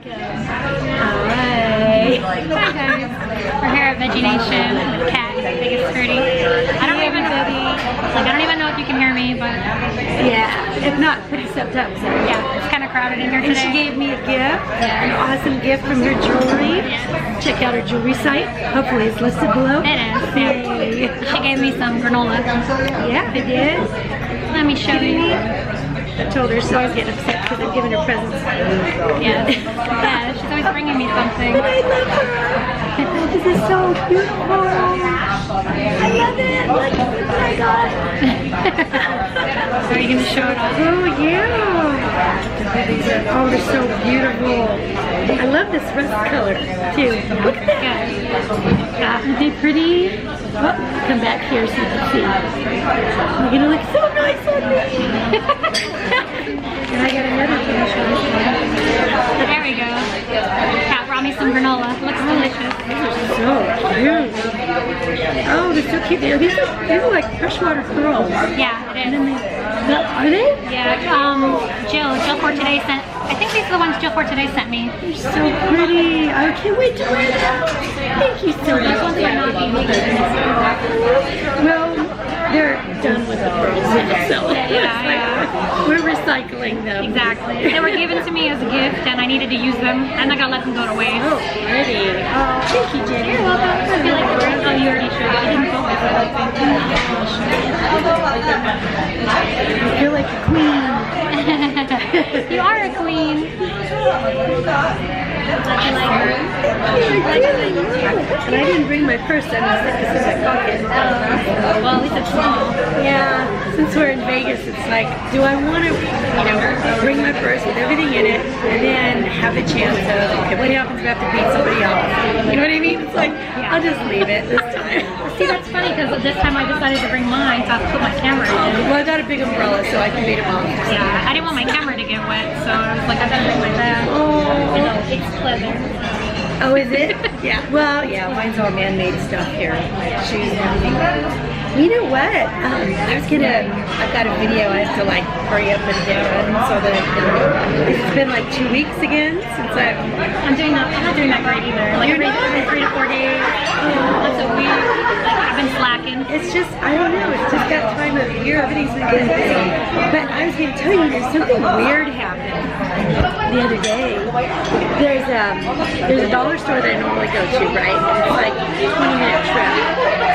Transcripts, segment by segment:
Hi. Hi guys. We're here at Veggie Nation with Kat, VegasFruity. I don't even know if you can hear me, but yeah, if not, pretty subtitles. Yeah, it's kind of crowded in here today. And she gave me a gift, an awesome gift from her jewelry. Check out her jewelry site. Hopefully it's listed below. It is. Hey. She gave me some granola. Yeah, I did. Let me show you. I told her so I was getting upset because I'm giving her presents. Yeah, yeah, she's always bringing me something. But I love her. This is so beautiful. I love it. Look what I got. So are you going to show it off? Oh yeah. Oh, they're so beautiful. I love this rust color too. Look at that. Aren't they pretty? Oh, come back here so you can see. You're gonna look so nice on me. And I got another thing to show you. There we go. Kat brought me some granola. Looks delicious. These are so cute. Oh, they're so cute. These are like freshwater pearls. Yeah, it is. Are they? Yeah. Jill Fortier sent. I think these are the ones Jill Fortier sent me. They're so pretty. I can't wait to wear them. Thank you so much. Those ones are not vegan. Well, they're done with the pearls, so yeah. We're recycling them. Exactly. They were given to me as a gift, and I needed to use them. I'm not gonna let them go to waste. Oh, pretty. Oh, thank you, Jenny. You're welcome. I feel like you already showed it. You didn't focus, I don't think. I feel like a queen. You are a queen. And I didn't bring my purse, I was like, this is my pocket. Well, at least it's small. Yeah, since we're in Vegas, it's like, do I want to, bring my purse with everything in it, and then have the chance of, okay, what happens if I have to beat somebody else? You know what I mean? It's like, I'll just leave it this time. See, that's funny, because this time I decided to bring mine, so I put my camera in. Well, I got a big umbrella, so I can beat them all. Yeah, I didn't want my camera to get wet, so I was like, I better bring my bag. Oh. It's pleather. Oh, is it? Yeah. Well, yeah, mine's all man-made stuff here. Shoes and everything. You know what? I've got a video I have to like hurry up and get done so that it's been like 2 weeks again since I'm not doing that great either. Like every 3 to 4 days. That's a weird. Like I've been slacking. It's just, I don't know, it's just that time of year, everything's been getting busy. But I was going to tell you, there's something weird happened the other day. There's a dollar store that I normally go to, right? And it's like a 20-minute trip.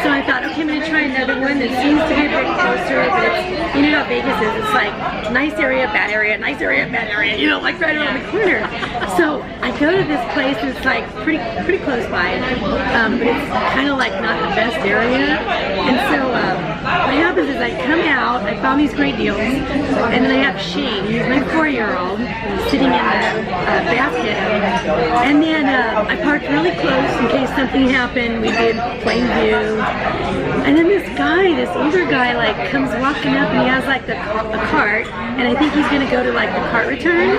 So I thought, okay, I'm going to try another one that seems to be a bit closer, but it's, you know how Vegas is, it's like nice area, bad area, nice area, bad area, like right around the corner. So I go to this place and it's like pretty close by, but it's kind of like not the best area. And so what happens is I come out, I found these great deals, and then I have Shane, he's my 4-year-old, sitting in the basket, and then I parked really close in case something happened. We did plain view, and then this older guy like comes walking up and he has like a cart, and I think he's gonna go to like the cart return,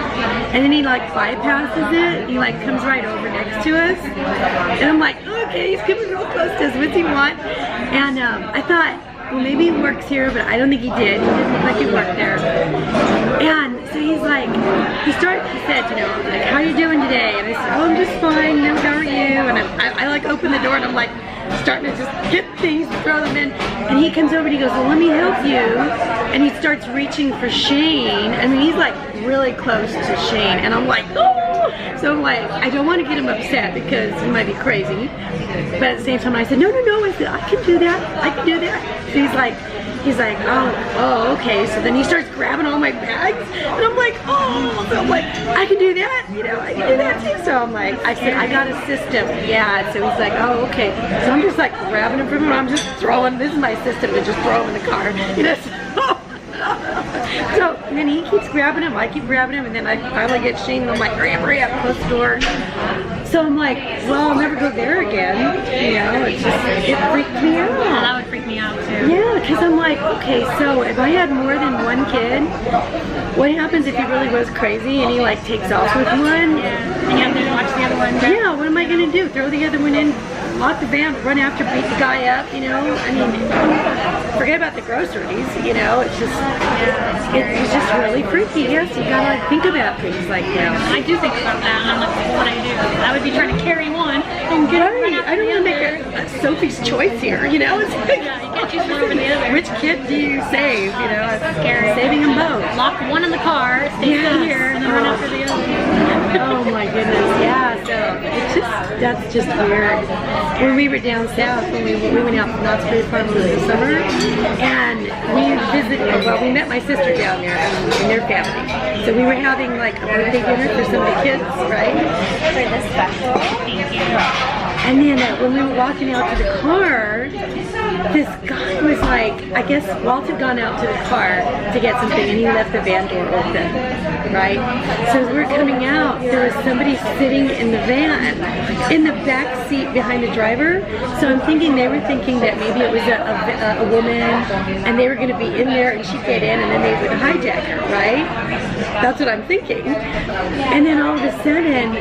and then he like bypasses it, and he like comes right over next to us, and I'm like, okay, he's coming real close to us, what's he want? And I thought, well, maybe he works here, but I don't think he did. He didn't look like he worked there. And so he's like, he said, like, how you doing today? And I said, oh, I'm just fine. No, how are you? And I like open the door and I'm like starting to just get things, throw them in. And he comes over and he goes, well, let me help you. And he starts reaching for Shane. I mean, he's like really close to Shane. And I'm like, oh! So I'm like, I don't want to get him upset because he might be crazy. But at the same time, I said, no. I said, I can do that. I can do that. So he's like, oh, okay. So then he starts grabbing all my bags, and I'm like, oh. So I'm like, I can do that. I can do that too. So I'm like, I said, I got a system. Yeah. So he's like, oh, okay. So I'm just like grabbing him from him. I'm just throwing. This is my system to just throw him in the car. So and then he keeps grabbing him, I keep grabbing him, and then I finally get Shane and I'm like, hurry up, close the door. So I'm like, well, I'll never go there again. It freaked me out. Yeah, that would freak me out too. Yeah, because I'm like, okay, so if I had more than one kid, what happens if he really was crazy and he like takes off with one? Yeah, and you have to watch the other one. Yeah, what am I going to do? Throw the other one in lock the van, run after, beat the guy up, you know. I mean, forget about the groceries, you know. It's just, it's just really freaky. Yes, you gotta like think about things like that. I do think about that, and I'm like, what would I do? I would be trying to carry one and get right. I don't want to make a Sophie's choice here, you know. It's like, yeah, you can't choose one over the other. Which kid do you save? You know, it's scary. Saving them both. Lock one in the car, stay still here, and then run after the other. Oh my goodness, yeah. So it's just, that's just weird. When we were down south, when we went out to Knott's Berry Farm over the summer, and we visited. Well, we met my sister down there and their family. So we were having like a birthday dinner for some of the kids, right? For this special. Thank you. And then when we were walking out to the car, this guy was like, I guess Walt had gone out to the car to get something and he left the van door open, right? So as we were coming out, there was somebody sitting in the van, in the back seat behind the driver. So I'm thinking they were thinking that maybe it was a woman and they were going to be in there and she'd get in and then they would hijack her, right? That's what I'm thinking. And then all of a sudden,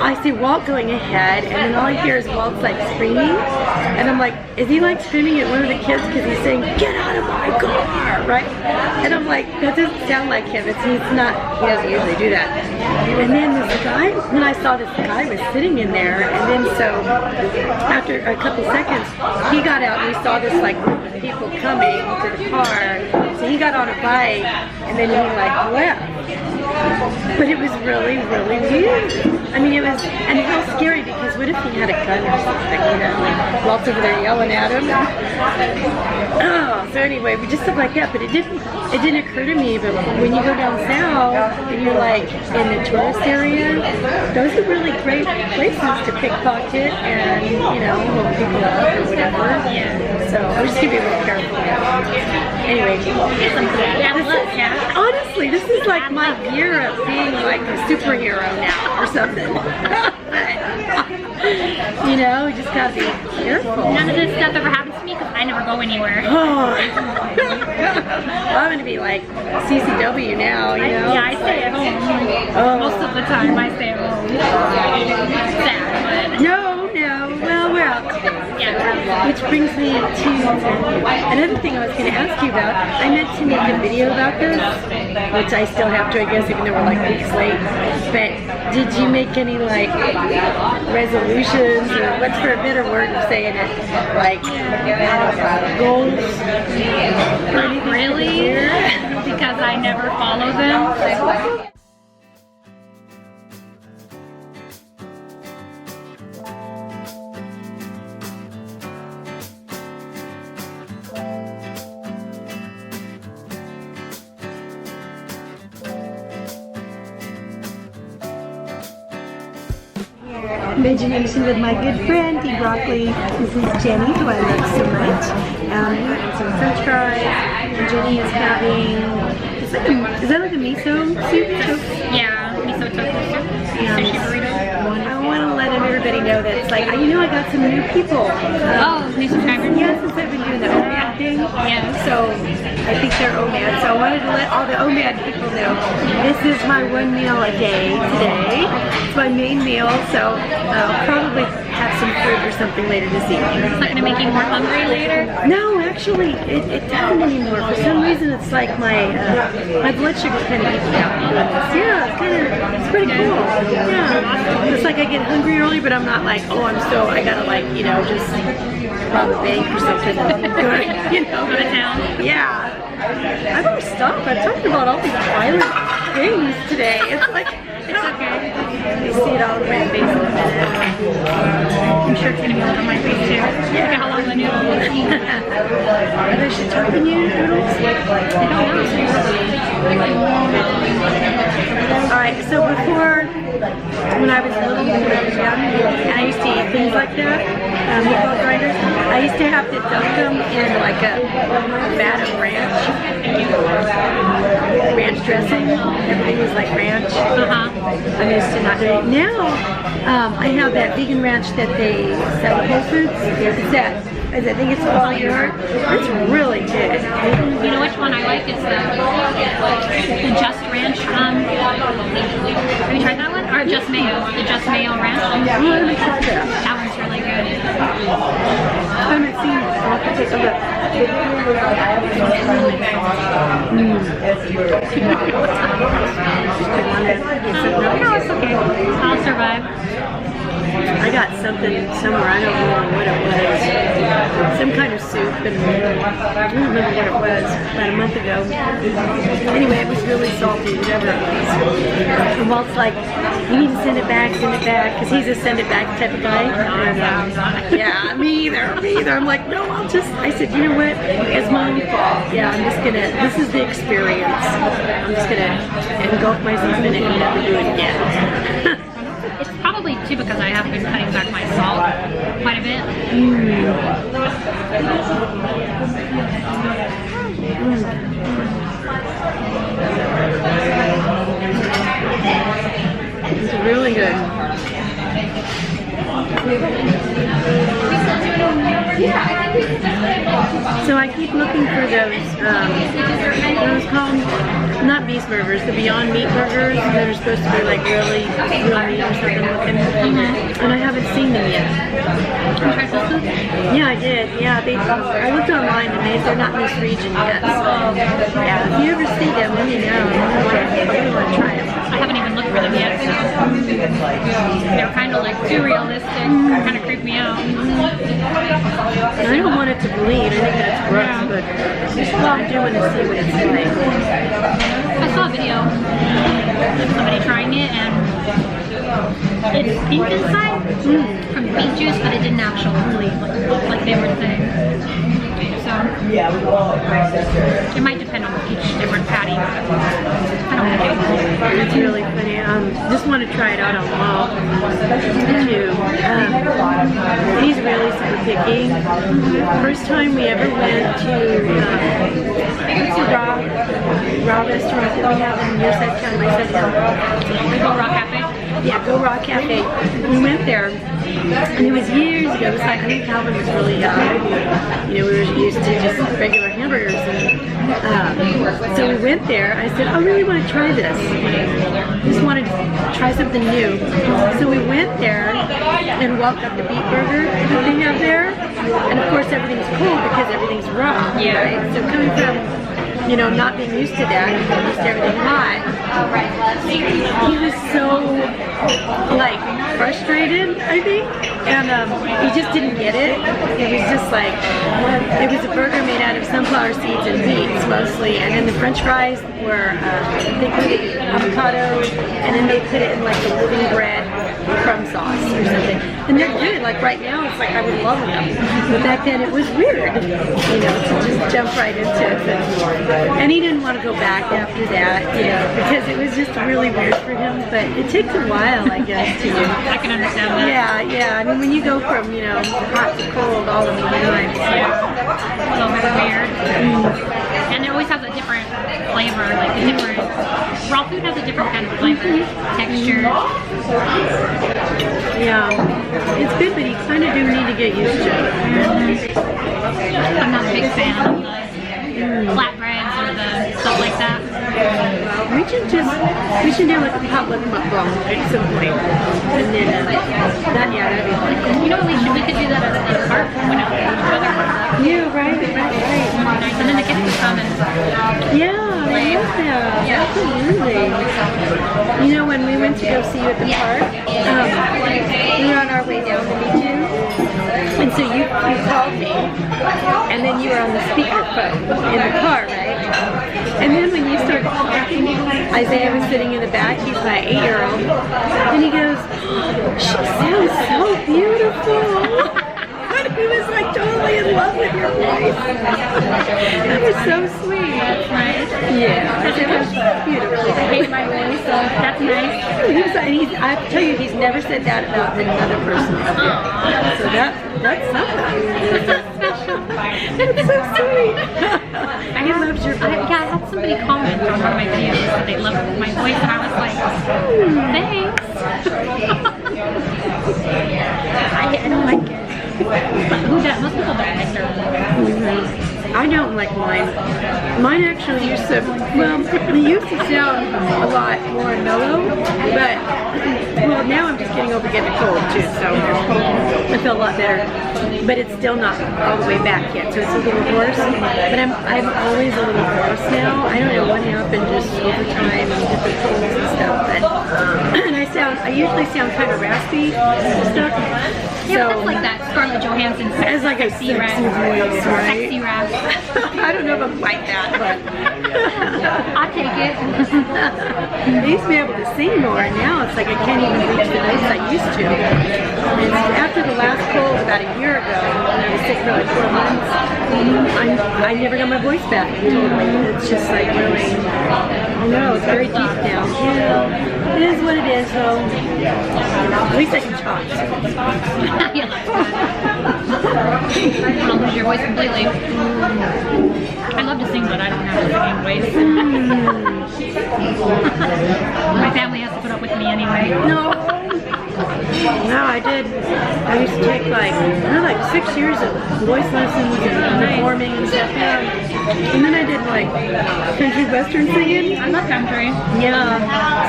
I see Walt going ahead and then all I hear is Walt's like screaming, and I'm like, is he like screaming at one of the kids because he's saying, get out of my car, right? And I'm like, that doesn't sound like him. He doesn't usually do that. And then this guy, when I saw this guy was sitting in there, and then so after a couple seconds, he got out and we saw this like group of people coming to the car. So he got on a bike and then he like left. But it was really, really weird. I mean, it was, and how scary, because what if he had a gun or something, you know, like Walt's over there yelling at him. Oh, so anyway, we just stuff like that, but it didn't occur to me, but when you go down south and you're like in the tourist area, those are really great places to pickpocket and, you know, hook people up or whatever. Yeah. So I'm just gonna be real careful. Anyway, honestly, this is like my year of being like a superhero now or something. You know, we just gotta be careful. None of this stuff ever happens to me because I never go anywhere. Oh. I'm gonna be like CCW now, you know? Yeah, I stay at home. Most of the time I stay at home. Sad, but... No, well, we're out today. Yeah. Which brings me to another thing I was going to ask you about. I meant to make a video about this, which I still have to, I guess, even though we're like weeks late. But did you make any like resolutions, or what's for a better word of saying it, like goals? Not really, because I never follow them. Imagination with my good friend, the broccoli. This is Jenny, who I love so much. And some french fries. And Jenny is having, is that like a miso soup? Yeah, miso tofu soup. Sushi burrito. I want to let everybody know that it's like, you know, I got some new people. New subscribers? Yeah, since I've been doing the OMAD thing. Yeah. So I think they're OMAD. So I wanted to let all the OMAD people know this is my one meal a day today. It's my main meal, so I'll probably have some fruit or something later this evening. It's not going to make you more hungry later? No, actually, it doesn't anymore. For some reason, it's like my blood sugar kind of evens out doing this. Yeah, it's pretty cool. Yeah, it's like I get hungry early, but I'm not like, oh, I gotta like, you know, just rob a bank or something. You know, go to town. Yeah. I better stop. I'm talking about all these violent things today. It's like, it's okay. You see it all over my face in a minute. I'm sure it's going to be all over my face too. Yeah. Look at how long the noodle was. Are there shiitake noodles? I don't know. Alright, so before, when I was little, when I was young, and I used to eat things like that, meatball grinders, I used to have to dunk them in like a vat of ranch dressing. Everything was like ranch. I used to not do it. Now, I have that vegan ranch that they sell at Whole Foods. It's that I think it's called Your. It's really good. You know which one I like is the Just Ranch. Have you tried that one? Or Just Mayo? The Just Mayo Ranch? I haven't tried that. That one's really good. I haven't seen it. I'll have to take a look. No, it's okay. I'll survive. I got something somewhere, I don't know what it was. Some kind of soup, and I don't remember what it was, about a month ago. Anyway, it was really salty, whatever it was. And Walt's like, you need to send it back, because he's a send it back type of guy. And, yeah, me either. I'm like, no, I said, you know what, it's my own fault. Yeah, I'm just gonna, this is the experience. I'm just gonna engulf myself in it and never do it again. It's probably too because I have been cutting back my salt quite a bit. It's really good. So I keep looking for those, what are those called? Not beast burgers, the Beyond Meat burgers that are supposed to be like really real meat or something looking. And I haven't seen them yet. Yeah, I did. Yeah, I looked online and they're not in this region yet. So, yeah, if you ever see them, let me know. I really want to try them. I haven't even looked for them yet. They're kind of like too realistic. Kind of creep me out. I don't want it to bleed. I think that's gross, but I do want to see what it's like. I saw a video of somebody trying it, and it's pink inside from beet juice, but it didn't actually bleed like they were saying. So it might depend on each different patty. I don't know. It's really funny. Just want to try it out on Walt too. He's really super picky. First time we ever went to what's the raw restaurant that we have in your side town, my side town? Go Raw Cafe? Yeah, Go Raw Cafe. We went there, and it was years ago. It was like, I think Calvin was really young. You know, we were used to just regular hamburgers. And, so we went there. I said, I really want to try this. Just wanted to try something new. So we went there and walked up the beet burger that they have there. And of course, everything's cold because everything's raw. Yeah. Right? So coming from, you know, not being used to that, being used to everything hot, he was so, like, frustrated, I think, and he just didn't get it. It was just like, it was a burger made out of sunflower seeds and beets, mostly, and then the french fries were, they put it in avocado, and then they put it in, like, the living bread crumb sauce or something. And they're good, like, right now, it's like, I would love them. But back then, it was weird, you know, to just jump right into it. And he didn't want to go back after that, you know, because it was just really weird for him. But it takes a while, I guess, to do. I can understand that. Yeah. I mean, when you go from, you know, hot to cold all of the time, it's a little bit weird. And it always has a different flavor, like a different, raw food has a different kind of flavor, texture. Yeah, it's good, but you kind of do need to get used to it. I'm not a big fan of the flatbreads or the stuff like that. We should do like a potluck mukbang at some point. And then, that'd be fun. You know what we could do that at the park whenever the weather warms up. Yeah, right. And then the kids can come and yeah, I love that. Yeah. Absolutely. You know, when we went to go see you at the park, we were on our way down to meet you. And so you called me, and then you were on the speakerphone in the car, right? And then when you started talking, Isaiah was sitting in the back, he's my 8-year-old, and he goes, she sounds so beautiful. He was like totally in love with your voice. That was so sweet. That's nice. Yeah. I said, that's beautiful. I hate my voice, so that's nice. I tell you, he's never said that about another person. So that's something. That's so special. That's so sweet. He loves your voice. I had somebody comment on one of my videos that they loved my voice, and I was like, thanks. I don't like it. But who does? Most people don't. I don't like mine. Mine actually used to, well, it used to sound a lot more mellow, but, well, now I'm just getting over getting a cold too, so I feel a lot better. But it's still not all the way back yet, so it's a little hoarse. But I'm always a little hoarse now. I don't know what happened just over time and different colds and stuff, but and I usually sound kind of raspy and stuff. Yeah, So, that's like that Scarlett Johansson it's like a sexy rap. voice, right? Sexy rap. I don't know if I'm like that, but I'll take it. I used to be able to sing more, and now it's like I can't even reach the notes I used to. And after the last cold about a year ago, when I was sick for like 4 months, I never got my voice back totally. It's just like really, I know, it's very deep now. Yeah, it is what it is, so at least I can talk. You like that. You don't lose your voice completely. I love to sing, but I don't have a singing voice. My family has to put up with me anyway. No, I did. I used to take like 6 years of voice lessons and performing and stuff. Yeah. And then I did like country western singing. I love country. Yeah.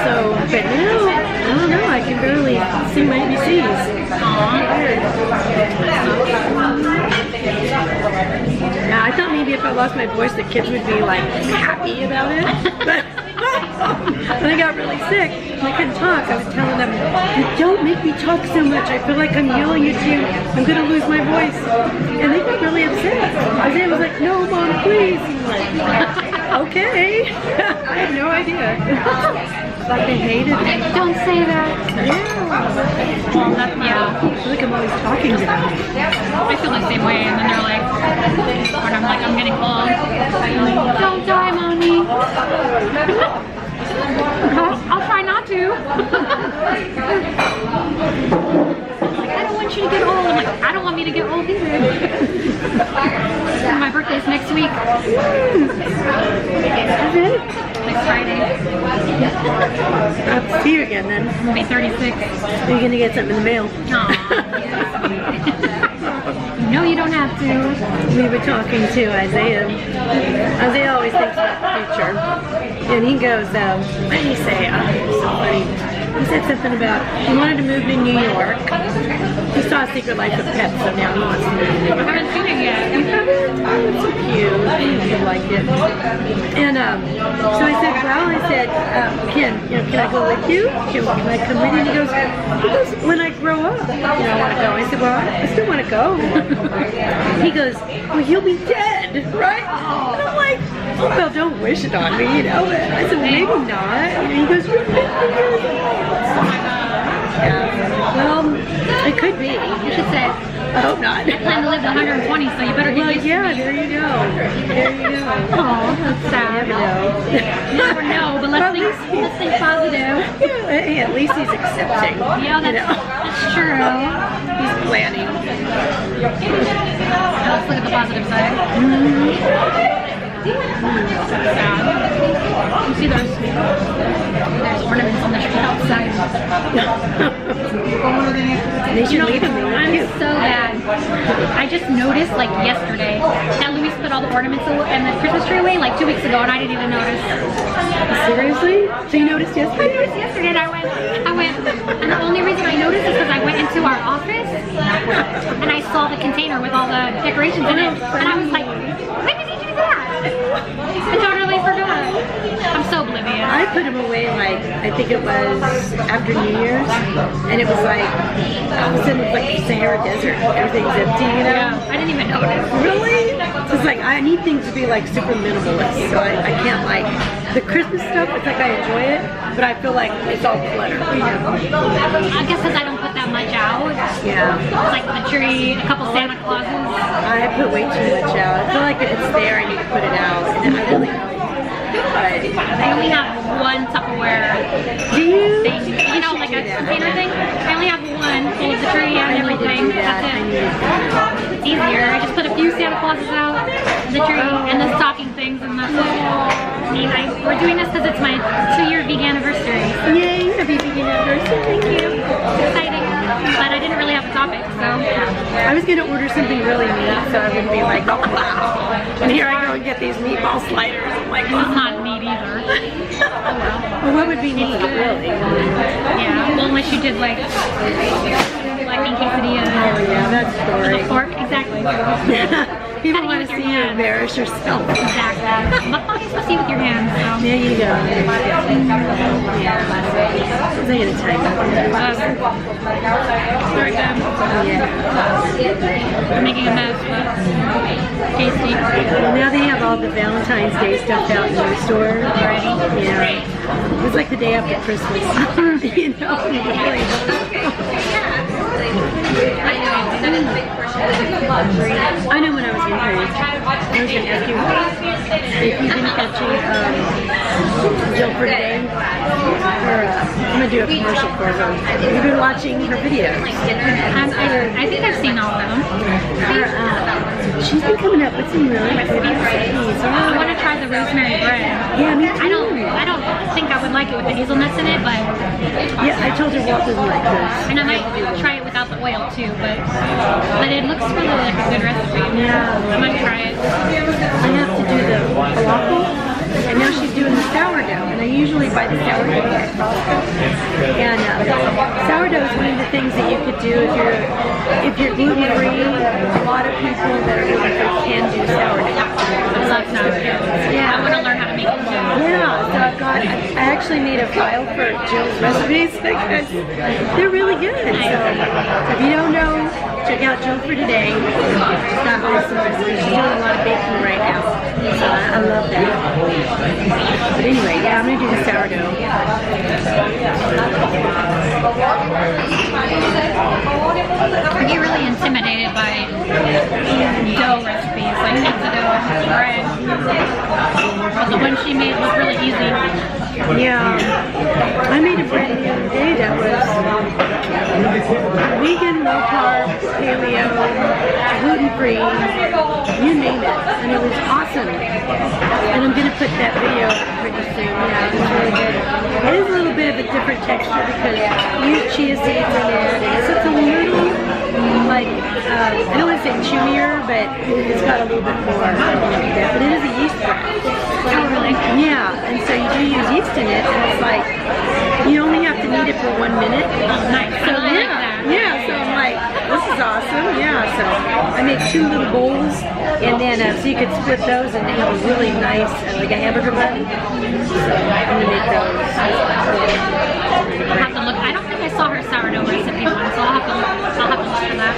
So, but now, I don't know. I can barely sing my ABCs. Yeah, I thought maybe if I lost my voice, the kids would be like happy about it. But when I got really sick and I couldn't talk, I was telling them, don't make me talk so much. I feel like I'm yelling at you. I'm going to lose my voice. And they got really upset. Isaiah was like, no, Mom, please. Okay. I had no idea. Like they hated it. Don't say that. Yeah. Well, that's yeah. I feel like I'm always talking to them. I feel the same way, and then they're like, when I'm like, I'm getting old. Don't die, Mommy. I'll try not to. Like, I don't want you to get old. I'm like, I don't want me to get old either. My birthday's next week. Next Friday. I'll have to see you again then. May 36. Are you gonna get something in the mail? No, you don't have to. We were talking to Isaiah. Isaiah always thinks about the future. And he goes, what did he say? Oh, it was so funny. He said something about he wanted to move to New York. He saw Secret Life of Pets, so now he wants to move to New York. I haven't seen it yet. You haven't? Oh, it's so cute. You like it. And so I said, well, can I go with you? Can I come with you? And he goes, when I grow up, I want to go. I said, well, I still want to go. He goes, well, you'll be dead, right? And I'm like, oh, well, don't wish it on me, I said, maybe not. And he goes, you're 50 years old. Yeah. Well, it could be. You should say, I hope not. I plan to live to 120, so you better get used to yeah, me. there you go. There you go. Oh, that's sad. You never know, but let's think positive. Yeah, hey, at least he's accepting. Yeah, that's true. He's planning. Let's look at the positive side. Sad. You see there's ornaments on the tree outside. They should leave him. I'm so bad. I just noticed like yesterday that Louis put all the ornaments and the Christmas tree away like 2 weeks ago, and I didn't even notice. Seriously? So you noticed yesterday? I noticed yesterday, and I went, and the only reason I noticed is because I went into our office and I saw the container with all the decorations in it, and I was like, when did he do that? I totally forgot. I'm so oblivious. I put him away like, I think it was after New Year's, and it was like, all of a sudden it's like the Sahara Desert. Everything's empty, Yeah, I didn't even notice. Really? So it's like, I need things to be like super minimalist, so I can't like, the Christmas stuff, it's like I enjoy it, but I feel like it's all clutter. I guess because I don't put that much out. Yeah. It's like the tree, a couple Santa Clauses. I put way too much out. I feel like if it's there, I need to put it out, and I really don't. But I only have one Tupperware thing, like a container thing. I only have one full of the tree and everything. That's it. It's easier. I just put a few Santa Clauses out, the tree, and the stocking things, and that's it. I mean, we're doing this because it's my 2-year vegan anniversary. yay, happy vegan anniversary. Thank you. exciting, but I didn't really have a topic, so. I was going to order something really neat, so I wouldn't be like, oh wow. And here I go and get these meatball sliders. I'm like, it's not neat either. Oh well. Well, what would be neat, really? Yeah, well, unless you did like bean quesadillas. Oh yeah, that's story. Pork, exactly. People want to see you embarrass yourself. Exactly. Mukbang is supposed to see with your hands, so. There you go. Yeah. Is that gonna time up? Very good. Yeah. I'm making a mess, but tasty. Well, now they have all the Valentine's Day stuff out in the store already. Yeah. It was like the day after Christmas. You know, really. I know when I was in here, I was going to ask you if you've been catching Jill for today, or I'm going to do a commercial for her. You've been watching her videos. I think I've seen all of them. She's been coming up with some really good recipes. I want to try the rosemary bread. Yeah, me too. I don't think I would like it with the hazelnuts in it, but yeah, I told her Walt doesn't like this. And I might try it without the oil too, but it looks really like a good recipe. Yeah, I might try it. I have to do the falafel, and now she's doing the sourdough, and I usually buy the sourdough at Costco. And sourdough is one of the things that you could do if you're gluten free. A lot of people that are gluten free can do sourdough. I love sourdough. Yeah, I want to learn how to make it too. Yeah, so I actually made a file for Jill's recipes because they're really good. So if you don't know, check out Jill for today. She's got awesome recipes. She's doing a lot of baking right now. So I love that. But anyway, yeah, I'm going to do the sourdough. I get really intimidated by dough recipes, like pizza dough and bread. But the one she made was really easy. Yeah, I made a bread the other day that was vegan, low carb, paleo, gluten free, you name it, and it was awesome. And I'm going to put that video up pretty soon. Yeah, it was really good. It is a little bit of a different texture because you use chia seeds in it, and it's just a little like, I don't want to say chewier, but it's got a little bit more like that. But it is a yeast bread. Oh, really? Yeah, and so you do use yeast in it, and it's like, you only have to knead it for 1 minute. Oh, nice. So I like that. Yeah, so I'm like, this is awesome. Yeah, so I make 2 little bowls, and then so you could split those, and they have a really nice, like a hamburger bun. So I'm gonna make those. I'll have to look. I don't think I saw her sourdough recipe one, so I'll have to look for that.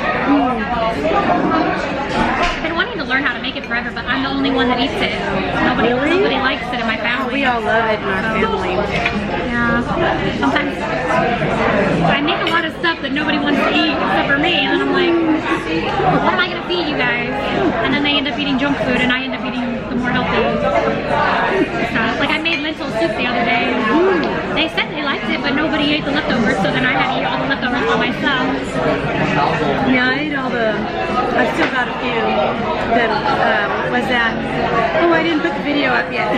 I've been wanting to learn how to make it forever, but I'm the only one that eats it. Nobody likes it in my family. We all love it in our family. Yeah. Sometimes I make a lot of stuff that nobody wants to eat except for me, and then I'm like, what am I going to feed you guys? And then they end up eating junk food, and I end up eating the more healthy stuff. Like I made lentil soup the other day. They said they liked it, but nobody ate the leftovers, so then I had to eat all the leftovers by myself. Yeah, I ate all I've still got a few that was that. Oh, I didn't put the video up yet.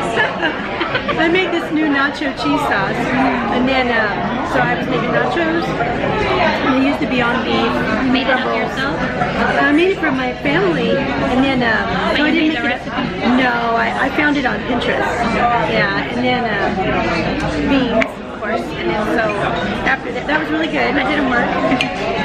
I made this new nacho cheese sauce, and then so I was making nachos, and I used the Beyond Beef. You made it up yourself? I made it for my family, and then so I didn't make the recipe? No, I found it on Pinterest. Yeah, and then beans, of course, and then so after that was really good. I didn't work.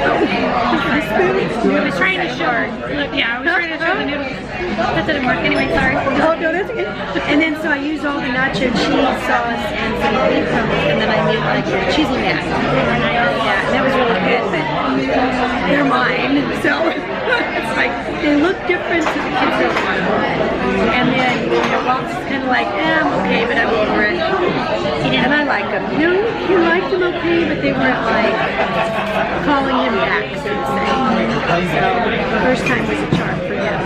I was trying to show her. Look, yeah, I was trying to show the noodles. That didn't work. Anyway, sorry. Oh, no, that's okay. And then so I used all the nacho cheese sauce and some beef crumbs, and then I made like a cheesy mac. Yeah, and that was really good, but they're mine. So it's like, they look different to the kids don't want them. And then, Walt's kind of like, I'm okay, but I'm over it. And I like them. No, he liked them okay, but they weren't like calling him back, so to say. So the first time was a charm for him.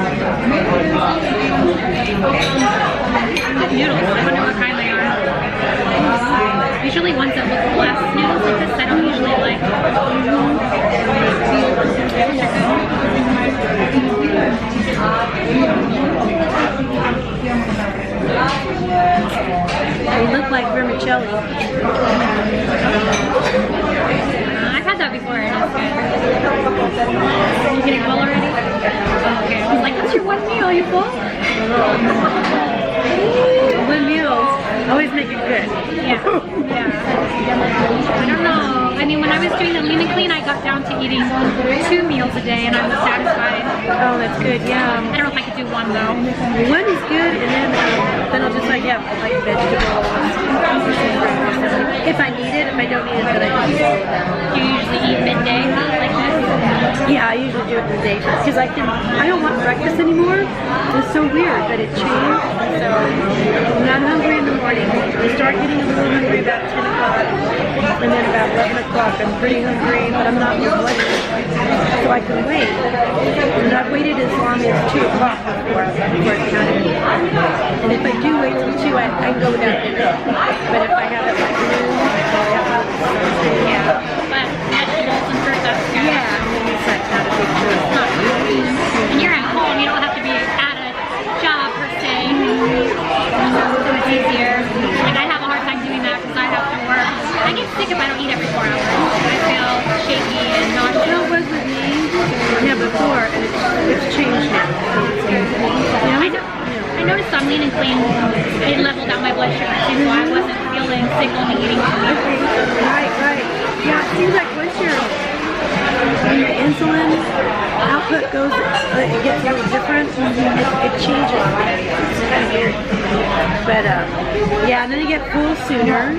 The noodles, I wonder what kind they are. Usually ones that look less noodles like this, I don't usually like. They look like vermicelli. I've had that before. to Lean and Clean, I got down to eating 2 meals a day, and I was satisfied. Oh, that's good. Yeah. I don't know if I could do 1 though. One is good, and then I'll just like have like vegetables. If I need it, if I don't need it, then I can do it. Do you usually eat midday like this? Yeah, I usually do it in the daytime because I don't want breakfast anymore. It's so weird, but it changed. So I'm not hungry in the morning. I start getting a little hungry about 10 o'clock, and then about 11 o'clock I'm pretty hungry, but I'm not bloody, so I can wait. And I've waited as long as 2 o'clock before it counted. And if I do wait till 2, I can go without dinner. But if I have it like noon, I'll have it. Yeah. But vegetables and fruit, that's good. Yeah, I mean, it's like not a big deal. And you're at home, you don't have to be at a job per se. So it's easier. Like I have a hard time doing that because I have to work. I get sick if I don't eat every 4 hours. I feel shaky and nauseous. You know what was with me? Yeah, before, and it's changed now. I noticed on Lean and Clean, it leveled out my blood sugar too, so I wasn't feeling sick only eating too much. Right. Yeah, it seems like once when your insulin output goes, it gets a little different. It changes. It's kind of weird. But yeah, and then you get full sooner.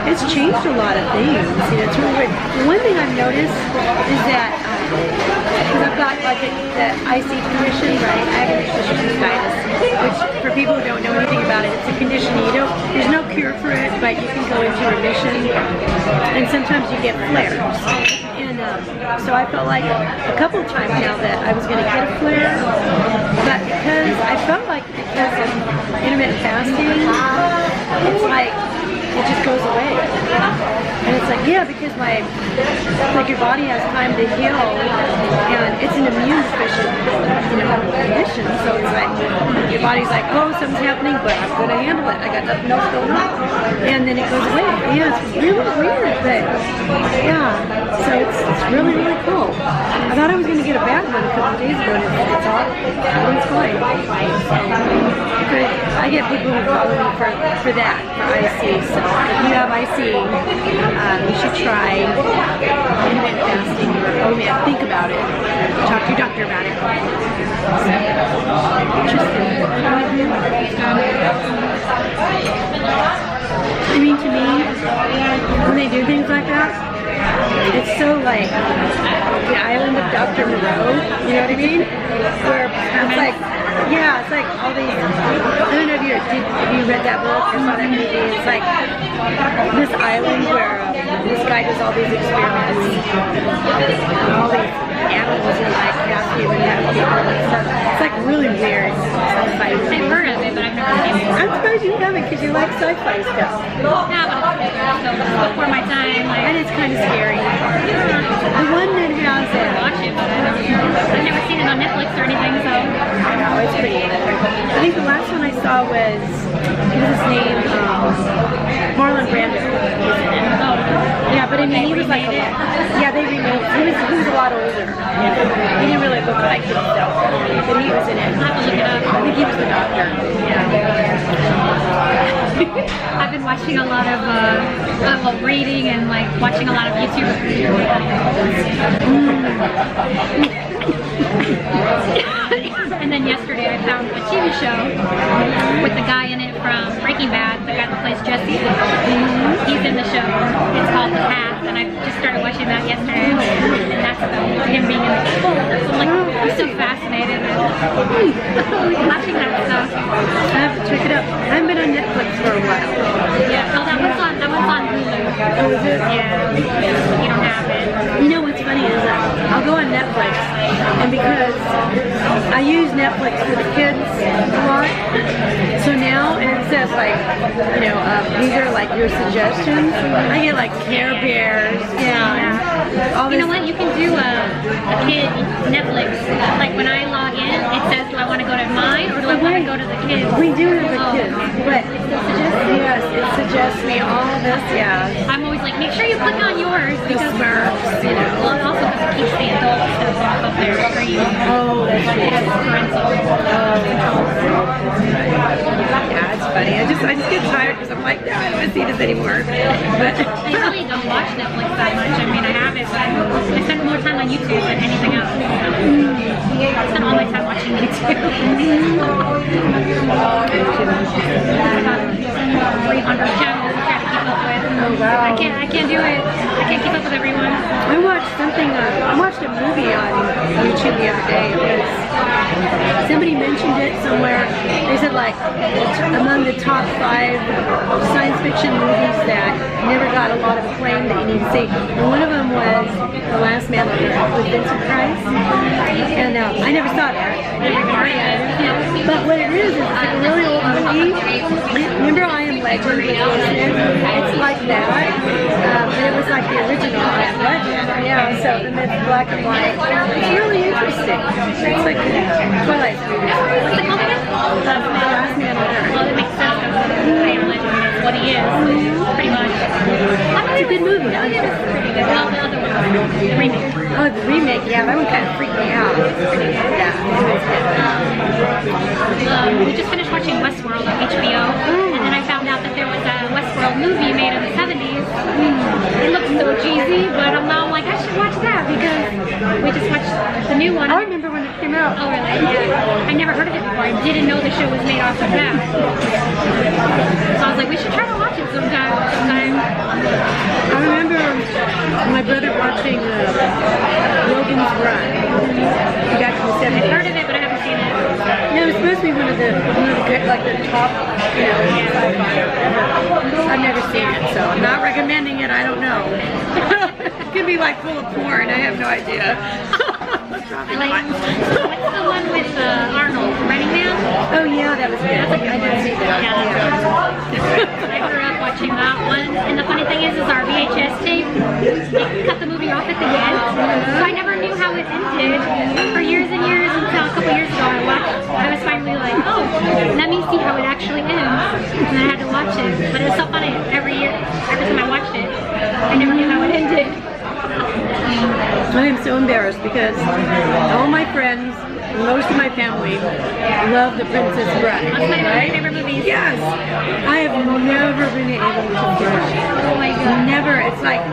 It's changed a lot of things. You know, it's really weird. One thing I've noticed is that because I've got like the IC condition, right? I have interstitial cystitis, which for people who don't know anything about it, it's a condition there's no cure for it, but you can go into remission, and sometimes you get flares. And so I felt like a couple of times now that I was going to get a flare, but because I felt like because of intermittent fasting, it's like it just goes away. And it's like, yeah, because your body has time to heal, and it's an immune deficient, condition. So it's like, your body's like, oh, something's happening, but I'm going to handle it. I got nothing else going on. And then it goes away. Yeah, it's really weird, but yeah. So it's really, really cool. I thought I was going to get a bad one a couple of days ago, and it's all, everyone's fine. So, I get people who follow me for that, for IC. So if you have IC, you should try intermittent fasting or think about it. Talk to your doctor about it. Interesting. I mean, to me, when they do things like that, it's so like the island of Dr. Moreau, you know what I mean? Where it's like, yeah, it's like all these, I don't know if you read that book or saw that movie, it's like this island where this guy does all these experiments and all these animals are like happy when you have people and stuff. It's like really weird sci-fi movie. I've heard of it, but I've never seen it. I'm surprised you haven't because you like sci-fi stuff. Yeah, but it's before my time. And it's kind of scary. The one that has watch it, but I've never seen it on Netflix or anything, so. I know, it's pretty interesting. I think the last one I saw was his name, Marlon Brando. Yeah, but I mean, he was like, they remade it. He was a lot older. He didn't really look like himself, but he was in it. I'll have to look it up. I think he was the doctor. I've been watching a lot of reading and like watching a lot of YouTube. And then yesterday I found a TV show with the guy in it from Breaking Bad, the guy that plays Jesse. He's in the show. It's called The Path, and I just started watching that yesterday, and that's about him being in the show. So I'm like, I'm so fascinated with watching that stuff. I have to check it out. I haven't been on Netflix for a while. Yeah, oh, that one's on Hulu. Oh, is it? Yeah, you don't have it. You know what's funny is I'll go on Netflix, and because I use Netflix for the kids a lot, so now it says like, these are like your suggestions. I get like Care Bears, You know what? You can do a kid Netflix. Like when I log in, it says, do I want to go to mine, or do I want to go to the kids? We do have the kids, but yes, it suggests me all this, yeah. I'm always like, make sure you click on yours The because Smurfs, you know. well, it also because it keeps the adult stuff off of their screen. Oh, that's It has right. parental controls. Yeah, it's funny. I just get tired because I'm like, no, I don't want to see this anymore. But I really don't watch Netflix that much. I mean, I have it, but I spend more time on YouTube than anything else. I spend all my time watching YouTube. About 300 channels to try to keep up with. Oh, wow. I can't do it. I can't keep up with everyone. I watched something, I watched a movie on YouTube the other day. It was, somebody mentioned it somewhere. They said like, among the top 5 science fiction movies that never got a lot of acclaim that you need to see. And one of them was The Last Man on Earth with Vincent Price. And I never saw that. But what it is it's like a really old movie. Remember I Am Legend? It's like that. And it was like the original I Am Legend. Yeah, so and it's black and white. It's really interesting. It's like Twilight movie. What's it called again? Last Man on Earth. Well, it makes sense because I Am Legend is what he is, pretty much. It's a good movie. Pretty good. Well, the other one, the remake. Oh, the remake, yeah, that one kind of freaked me out. Yeah, We just finished watching Westworld on HBO, and then I found out that there was a Westworld movie made in the 70s. It looks so cheesy, but I'm now like, I should watch that because we just watched the new one. I remember when it came out. Oh, really? Yeah. I never heard of it before. I didn't know the show was made off of that. So I was like, we should try to watch it sometime. I remember my brother watching Logan's Run. He got to the 70s. I've heard of it, but I haven't seen it. Yeah, it was supposed to be one of the good, like the top, you know, sci-fi. I've never seen it, so I'm not recommending it. I don't know. It could be like full of porn. I have no idea. I like, what's the one with Arnold, Running Man? Oh yeah, that was good. I didn't see that. I grew up watching that one, and the funny thing is our VHS tape, they cut the movie off at the end, so I never knew how it ended for years and years until a couple years ago I was finally like, oh, let me see how it actually ends, and I had to watch it, but it was so funny, every time I watched it, I never knew how it ended. I am so embarrassed because all my friends, most of my family, love The Princess Bride. That's one of my favorite movies. Yes! I have never been able to finish it. Oh my god. Never. It's like,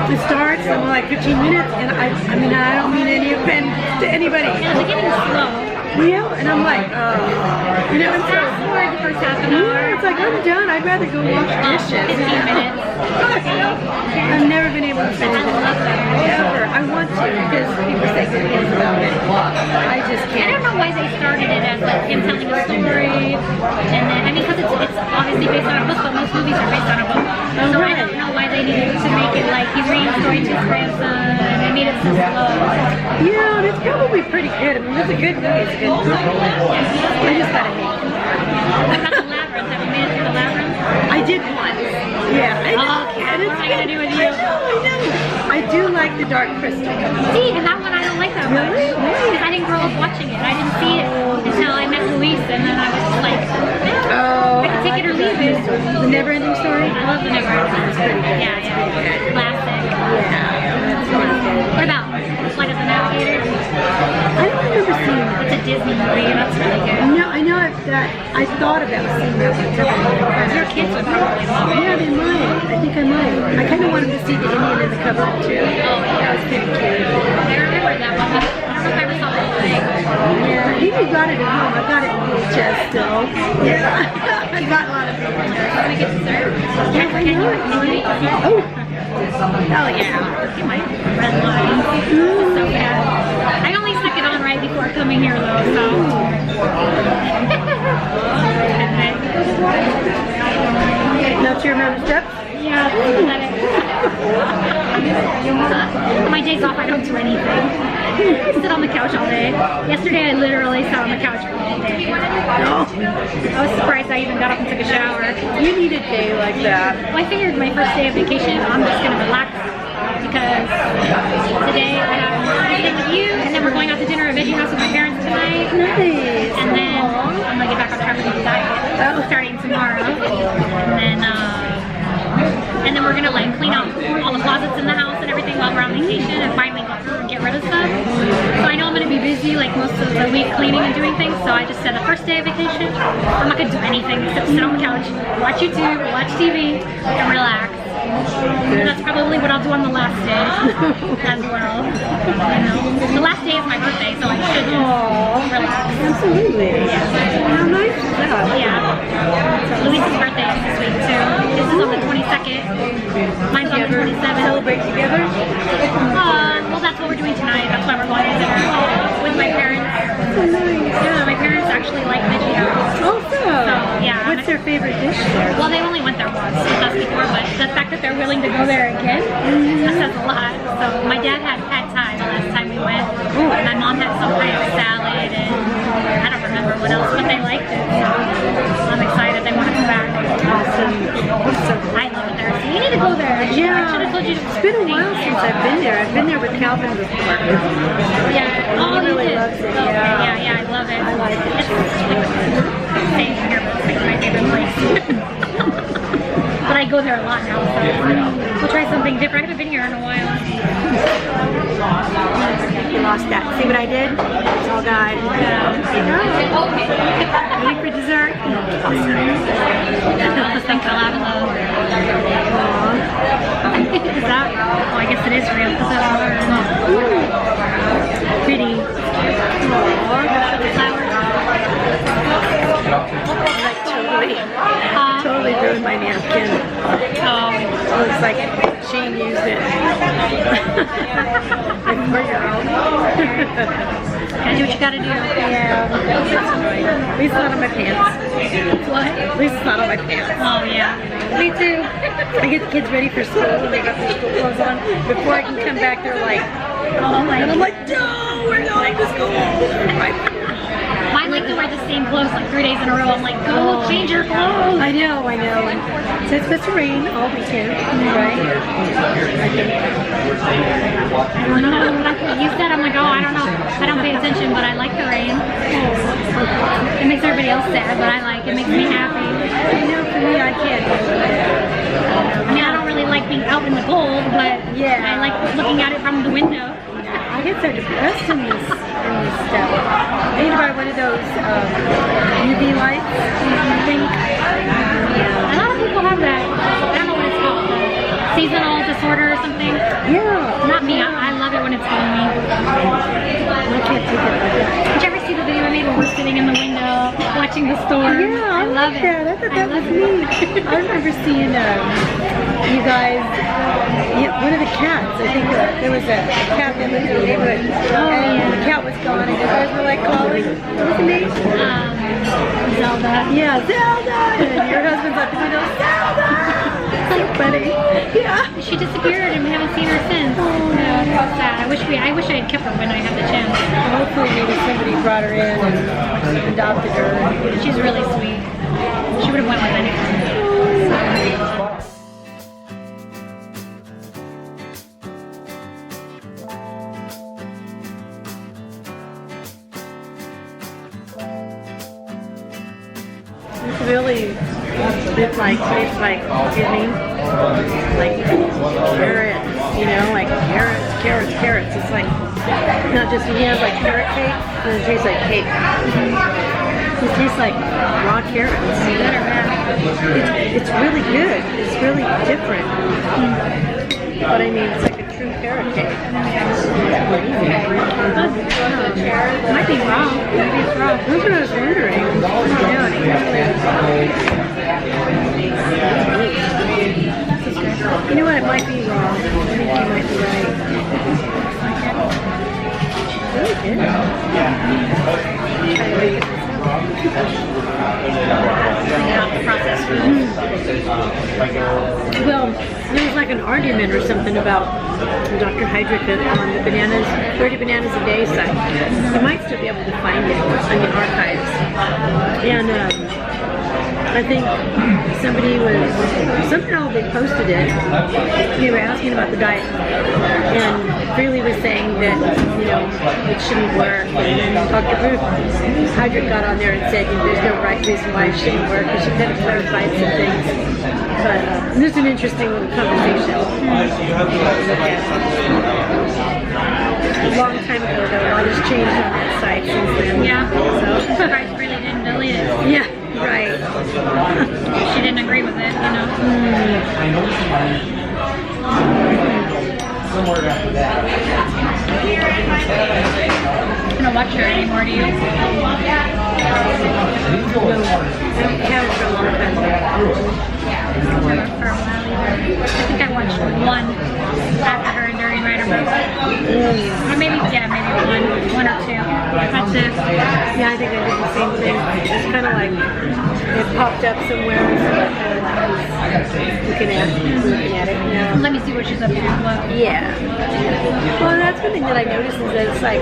it starts and we're like 15 minutes and I mean, I don't mean any offense to anybody. Yeah, the beginning's slow. Yeah, and I'm like, you know, and so, Fast forward the first half an hour. yeah, it's like, I'm done. I'd rather go wash dishes. 15 minutes. I've never been able to finish it. Ever. I want to because people say good things about it. I just I can't. don't know why they started it as like him telling a story, and then I mean because it's obviously based on a book, but most movies are based on a book. So I don't know why they needed to make it like he's reading a story to his grandson and made it so slow. Yeah, it's probably pretty good. I mean, it's a good movie. It's a good movie. I just gotta hate it. What about the Labyrinth? Have you made it through the Labyrinth? I did once. Yeah. Okay, what am I gonna do with you? I know. I do like The Dark Crystal. See, and that one I don't like that much. Because I didn't grow up watching it. I didn't see it until I met Luis, and then I was just like, Oh, I can take it or leave it. The Never-Ending Story? I love the Never-Ending Story. Yeah, yeah. Classic. Yeah, that's really good. What about Flight of the Navigator? I don't remember seeing that. It's a Disney movie. That's really good. No, I know that I thought about seeing that one. Your kids would probably love it. Yeah, they might. I think I might. I kind of wanted to see the Indian in the cover too. Oh, yeah. That was pretty cute. I remember that one. I don't know if I ever saw the whole thing. Yeah, I think we got it at home. I got it in VHS still. Yeah, I got a lot of VHS. Can we get dessert? Yeah, I know it. Can you eat dessert? Oh. Oh yeah. Get my red wine. So bad. I only stuck it on right before coming here though, so. Now to your mom's steps? Yeah, my days off I don't do anything. I sit on the couch all day. Yesterday I literally sat on the couch all day. No. I was surprised I even got up and took a shower. You need a day like that. Well, I figured my first day of vacation I'm just going to relax because today I have a thing with you and then we're going out to dinner at Veggie House with my parents tonight. Nice. And then starting tomorrow. And then we're gonna like clean out all the closets in the house and everything while we're on vacation and finally go through and get rid of stuff. So I know I'm gonna be busy like most of the week cleaning and doing things, so I just said the first day of vacation, I'm not gonna do anything except sit on the couch, watch YouTube, watch TV, and relax. And that's probably what I'll do on the last day as well. You know? The last day is my birthday, so I should just relax. Absolutely. How nice is that? Yeah. Luis's birthday is this week too. This is on the 22nd. Mine's on the 27th. Celebrate together? Well, that's what we're doing tonight. That's why we're going to dinner with my parents. So nice. Yeah, my parents actually like Veggie Nut. Oh, so. Yeah. What's their favorite dish there? Well, they only went there once with us before, but the fact that they're willing to go there again, that says a lot. So my dad had Thai the last time we went. My mom had some kind of salad, and I don't remember what else, but they liked it. So I'm excited. They want to come back. Awesome. I love it there. So you need to go there. Yeah. I should have told you to. It's been a while since I've been there. I've been there with Calvin before. Yeah. Oh, He really you did. loves it. Okay. Yeah. Yeah, I love it. I like it too. It's same here, but it's my favorite place. But I go there a lot now, so we'll try something different. I haven't been here in a while. You lost that. See what I did? It's all gone. Ready for dessert? This thing fell out of the... Is that? Oh, I guess it is real. Is that Pretty. Totally ruined my napkin. It looks like Shane used it. Like 4-year-old. Gotta do what you gotta do. Yeah. At least not on my pants. What? At least it's not on my pants. Oh, yeah. Me too. I get the kids ready for school and they got their school clothes on. Before I can come back, they're like, Oh my and I'm like, no, we're going to school. Mine like to wear the same clothes like 3 days in a row. I'm like, go change your clothes. I know. So it's supposed to rain all weekend, right? I think. I don't know. You said, I'm like, oh, I don't know. I don't pay attention, but I like the rain. It makes everybody else sad, but I like it. It makes me happy. I know, for me, I can't do it. I mean, I don't really like being out in the cold, but yeah, I like looking at it from the window. I get so depressed in this stuff. I need to buy one of those UV lights, I think. Yeah. A lot of people have that. I don't know what it's called. Seasonal disorder or something. Yeah. Not me. I love it when it's gloomy. I can't take it like that. Did you ever see the video I made where we're sitting in the window watching the storm? Yeah, I love it. I thought that was neat. I remember seeing you guys, one of the cats. I think there was a cat that lived in the neighborhood, and the cat was gone, and you guys were like calling. What's the name? Zelda. Yeah, Zelda. And your husband's at the window, Zelda. So funny. Yeah. She disappeared, and we haven't seen her since. Yeah, it's sad. I wish I had kept her when I had the chance. Hopefully, maybe somebody brought her in and adopted her. She's really sweet. She would have went with anyone. It's really, it's like giving, like carrots, you know, like carrots. It's like, not just, he has like carrot cake, and it tastes like cake. It tastes like raw carrots. Good or bad? It's really good. It's really different. But I mean, it's like a true carrot cake. Might be wrong. Maybe it's wrong. That's what I was wondering. You know what? It might be wrong. I think you might be right. Really good. Processed food. Well, there was like an argument or something about Dr. Heydrich on the bananas, 30 bananas a day site. You might still be able to find it on the archives. And I think somehow they posted it. They were asking about the diet. And Freelee was saying that, you know, it shouldn't work. And Dr. Cauldrick got on there and said, you know, there's no right reason why it shouldn't work. And she kind of clarified some things. But this is an interesting little conversation. A long time ago, though, a lot has changed on that site since then. Yeah. So I'm surprised Freelee didn't delete it. yeah, right. She didn't agree with it, you know. You don't watch her anymore, do you? No, I haven't for a long time. For a while either. I think I watched one after her during Rider Mode. Or maybe one or two. That's it. Yeah, I think I did the same thing. It's kind of like it popped up somewhere, so I was looking at it. Yeah. Let me see what she's up to. Yeah. Well, that's one thing that I noticed is that it's like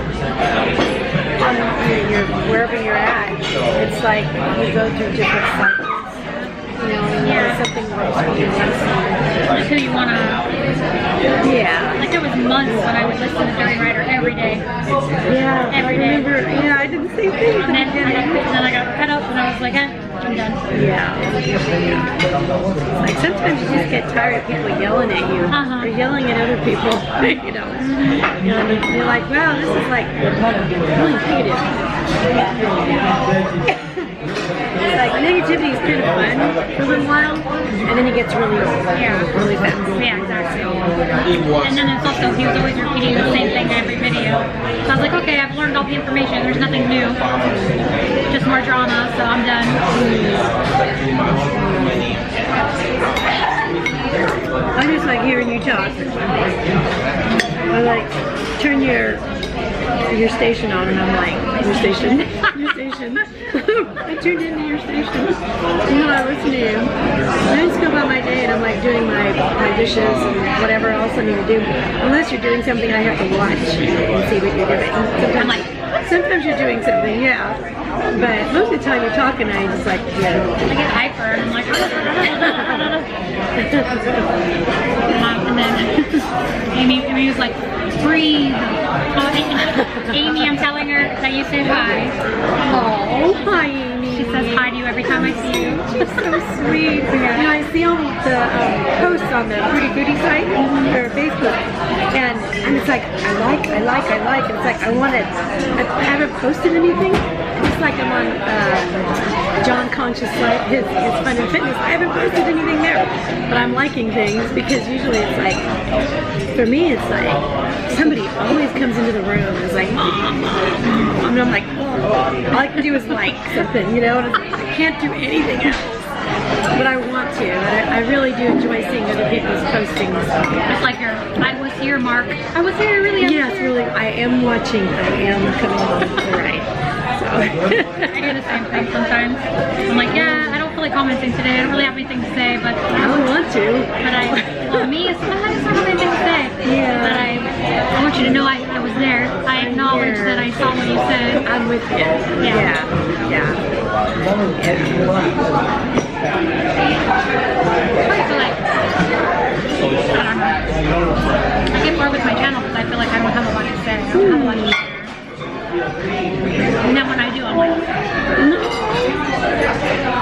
wherever you're at, it's like you go through different cycles. You know, and something works for you once. Like who you wanna. Yeah. Like there was months when I would listen to Dirty Rider every day. Yeah. Every day. Yeah, I did the same thing. And then I got fed up and I was like, I'm done. Yeah. Like sometimes you just get tired of people yelling at you or yelling at other people. You know. And you're like, wow, this is like really negative. It's like negativity is kind of fun for a little while, and then it gets really old. Yeah. Really fast. Yeah, exactly. And then it's also, he was always repeating the same thing every video. So I was like, okay, I've learned all the information. There's nothing new. Just more drama, so I'm done. I just like hearing you talk. I like turn your station on, and I'm like, your station? Your station? I tuned into your station. You know, I listen to you. I just go about my day and I'm like doing my dishes and whatever else I need to do. Unless you're doing something I have to watch and see what you're doing. Sometimes you're doing something, yeah. But most of the time you're talking and I just like, yeah. I get hyper and I'm like, and then Amy was like, breathe. Amy, I'm telling her that you said hi. Oh, hi Amy. She says hi to you every time I see you. She's so sweet. You know, I see all the posts on the FruityFoodie site or Facebook, and it's like I like, and it's like I haven't posted anything. It's like I'm on John ConsciousLiving, his Fun and Fitness. I haven't posted anything there, but I'm liking things because usually it's like, for me it's like somebody always comes into the room and is like, Mom, and I'm like, oh, all I can do is like something, you know, and I can't do anything else. But I want to. I really do enjoy seeing other people's postings. It's like your, I was here, Mark. I was here, really. Yes, really. I am watching. I am coming on. Right. So. I do the same thing sometimes. I'm like, yeah, I don't feel like commenting today. I don't really have anything to say, but I don't want to. But well, me, sometimes I just don't have anything to say. Yeah. But I want you to know I was there. I acknowledge that I saw what you said. I'm with you. Yeah. I feel like, I don't know. I get bored with my channel because I feel like I don't have a lot to say. I don't have a lot to share. And then when I do, I'm like, no.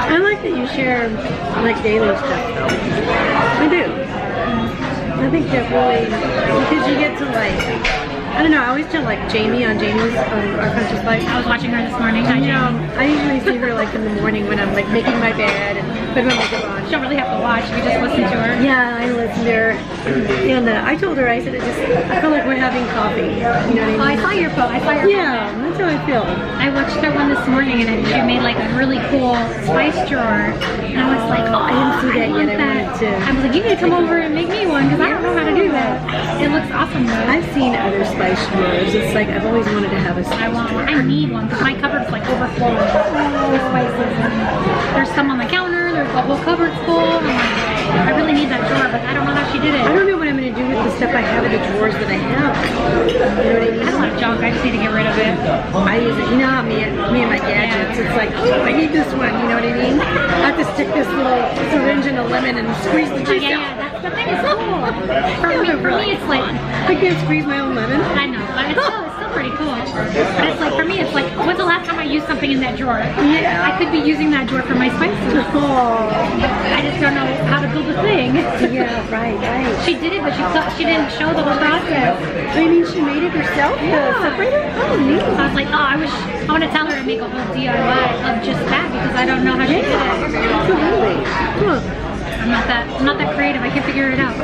I like that you share like daily stuff though. I do. I think that really, because you get to like, I don't know, I always tell like Jamie on Jamie's Our Conscious Life. I was watching her this morning. I usually see her like in the morning when I'm like making my bed and putting my makeup on. You don't really have to watch, you just listen to her. Yeah, I listen to her. And I told her, I said, I feel like we're having coffee. You know what I mean? I saw your post. Yeah, that's how I feel. I watched her one this morning and she made like a really cool spice drawer. And I was like, oh, I didn't see that yet. I wanted to. I was like, you need to come over and make me one because I don't know how to do that. It looks awesome though. I've seen other spice drawers. It's like I've always wanted to have a spice drawer. I need one because my cupboard's like overflowing with spices. And there's some on the counter. There's the whole cupboard's full. I'm like, I really need that drawer, but I don't know how she did it. I don't know what I'm going to do with the stuff I have in the drawers that I have. You know what I mean? I have a lot of junk. I just need to get rid of it. I use it. You know how me and my gadgets. It's like, oh, I need this one. You know what I mean? I have to stick this little syringe in a lemon and squeeze the juice out. Yeah, that's the thing. think it's cool. For me, it's like I can't squeeze my own lemon. I know, but it's still pretty cool. But it's like for me, it's like when's the last time I used something in that drawer? Yeah. I could be using that drawer for my spices. Oh. I just don't know how to build a thing. Yeah, right. She did it, but she didn't show the whole process. I mean, she made it herself, the separator? Oh, neat. So I was like, oh, I want to tell her to make a whole DIY of just that because I don't know how she did it. Absolutely. Huh. I'm not that creative. I can't figure it out.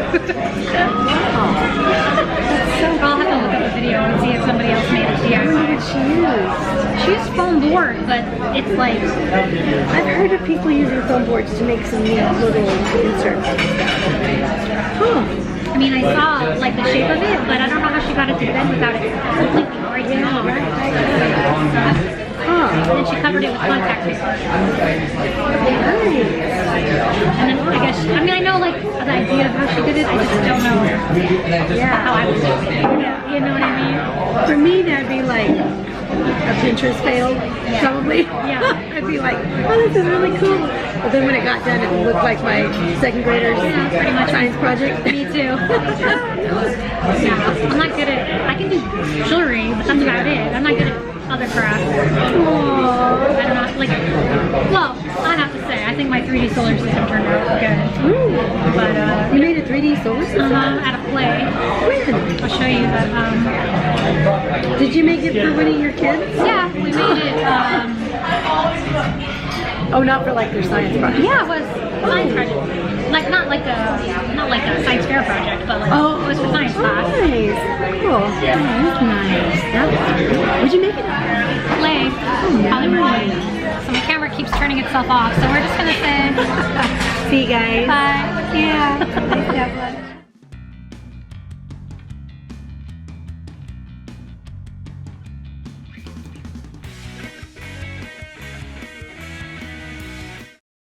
I'll have to look up the video and see if somebody else made a DIY. I wonder what she used. She used foam board, but it's like I've heard of people using foam boards to make some neat little inserts. Huh. I mean, I saw like the shape of it, but I don't know how she got it to bend without it completely breaking off. And then she covered it with contact paper. And then I guess, I mean, I know like the idea of how she did it, I just don't know how I would do it. You know what I mean? For me, that'd be like a Pinterest fail, probably. Yeah. I'd be like, oh, this is really cool. But then when it got done, it looked like my second grader's pretty much science project. Me too. I'm not good at, I can do jewelry, but that's about it. I'm not good at other crafts. Aww. I don't know, like, well, I have to say, I think my 3D solar system turned out good. Ooh. But, you made a 3D solar system? At a play. When? I'll show you that, Did you make it for one of your kids? yeah, we made it, Oh, not for like their science project? yeah, it was a science project. Like, not like a science fair project, but like, it was for science class. Nice. Cool. That's nice. Where'd you make it? Play. Polymer. So my camera keeps turning itself off, so we're just gonna say see you guys. bye. Yeah. Nice to have one.